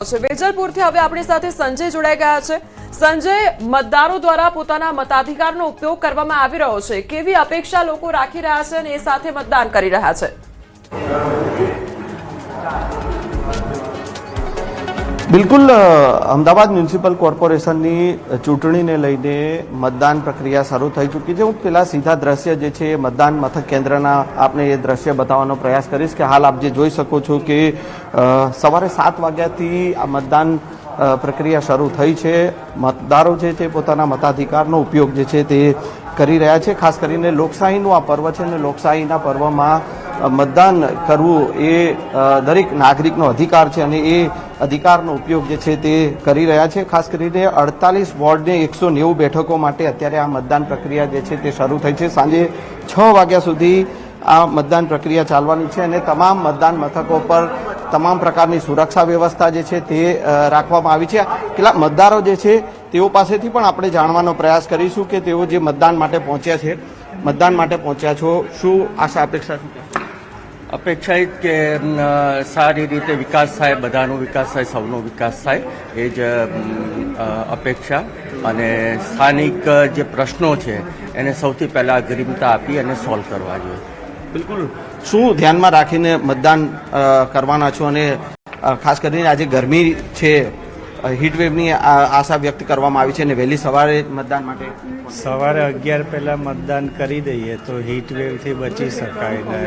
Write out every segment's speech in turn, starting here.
વેજલપુરથી હવે આપણી સાથે સંજય જોડાઈ ગયા છે। સંજય, મતદારો દ્વારા પોતાના મતાધિકારનો ઉપયોગ કરવામાં આવી રહ્યો છે, કેવી અપેક્ષા લોકો રાખી રહ્યા છે અને એ સાથે મતદાન કરી રહ્યા છે? બિલકુલ, અમદાવાદ મ્યુનિસિપલ કોર્પોરેશનની ચૂંટણીને લઈને મતદાન પ્રક્રિયા શરૂ થઈ ચૂકી છે। હું પેલા સીધા દ્રશ્ય જે છે મતદાન મથક કેન્દ્રના આપને એ દ્રશ્ય બતાવવાનો પ્રયાસ કરીશ કે હાલ આપ જે જોઈ શકો છો કે સવારે 7 વાગ્યાથી આ મતદાન પ્રક્રિયા શરૂ થઈ છે। મતદારો જે છે પોતાના મતાધિકારનો ઉપયોગ જે છે તે કરી રહ્યા છે। ખાસ કરીને લોકશાહીનું આ પર્વ છે અને લોકશાહીના પર્વમાં મતદાન કરવું એ દરેક નાગરિકનો અધિકાર છે અને એ અધિકારનો ઉપયોગ જે છે તે કરી રહ્યા છે। ખાસ કરીને 48 વોર્ડને 190 બેઠકો માટે અત્યારે આ મતદાન પ્રક્રિયા જે છે તે શરૂ થઈ છે। સાંજે 6 વાગ્યા સુધી આ મતદાન પ્રક્રિયા ચાલવાની છે અને તમામ મતદાન મથકો પર તમામ પ્રકારની સુરક્ષા વ્યવસ્થા જે છે તે રાખવામાં આવી છે। કેટલાક મતદારો જે છે તેઓ પાસેથી પણ આપણે જાણવાનો પ્રયાસ કરીશું કે તેઓ જે મતદાન માટે પહોંચ્યા છો, શું આશા અપેક્ષા છે? અપેક્ષા એ કે સારી રીતે વિકાસ થાય, બધાનો વિકાસ થાય, સૌનો વિકાસ થાય, એ જ અપેક્ષા। અને સ્થાનિક જે પ્રશ્નો છે એને સૌથી પહેલાં અગ્રિમતા આપી અને સોલ્વ કરવા જોઈએ। બિલકુલ, શું ધ્યાનમાં રાખીને મતદાન કરવાના છો અને ખાસ કરીને આજે ગરમી છે, હીટવેવની આશા વ્યક્ત કરવામાં આવી છે અને વહેલી સવારે મતદાન માટે સવારે 11 પહેલા મતદાન કરી દઈએ તો હીટવેવથી બચી શકાય ને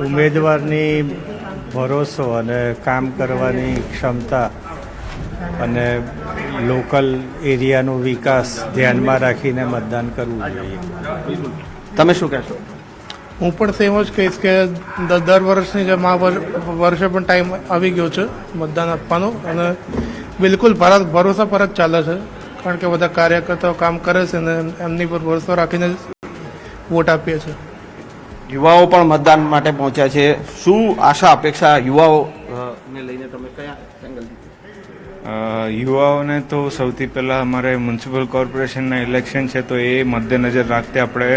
ઉમેદવારની ભરોસો અને કામ કરવાની ક્ષમતા અને લોકલ એરિયાનો વિકાસ ધ્યાનમાં રાખીને મતદાન કરવું જોઈએ। તમે શું કહેશો? હું પણ સેમ જ કહીશ કે દર વર્ષની જેમ આ વર્ષે પણ ટાઈમ આવી ગયો છે મતદાન આપવાનો અને બિલકુલ ભરોસા પર જ ચાલે છે, કારણ કે બધા કાર્યકર્તાઓ કામ કરે છે અને એમની પર ભરોસો રાખીને વોટ આપીએ છીએ। યુવાઓ પણ મતદાન માટે પહોંચ્યા છે, શું આશા અપેક્ષા યુવાઓને લઈને તમે કયા એંગલથી? યુવાઓને તો સૌથી પહેલાં અમારે મ્યુનિસિપલ કોર્પોરેશનના ઇલેક્શન છે તો એ મદ્દેનજર રાખતે આપણે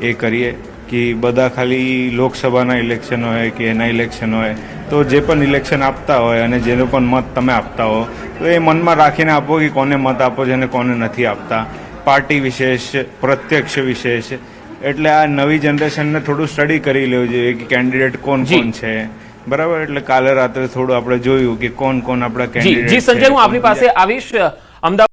એ કરીએ કે બધા ખાલી લોકસભાના ઇલેક્શન હોય કે એના ઇલેક્શન હોય તો જે પણ ઇલેક્શન આપતા હોય અને જેનો પણ મત તમે આપતા હો તો એ મનમાં રાખીને આપો કે કોને મત આપો છો અને કોને નથી આપતા। પાર્ટી વિશેષ, પ્રત્યક્ષ વિશેષ, એટલે આ નવી જનરેશનને થોડું સ્ટડી કરી લેવું જોઈએ કે કેન્ડિડેટ કોણ છે, બરાબર? એટલે કાલે રાત્રે થોડું આપણે જોયું કે કોણ આપણા કેન્ડિડેટ। સંજય, હું આપની પાસે આવીશ। અમદાવાદ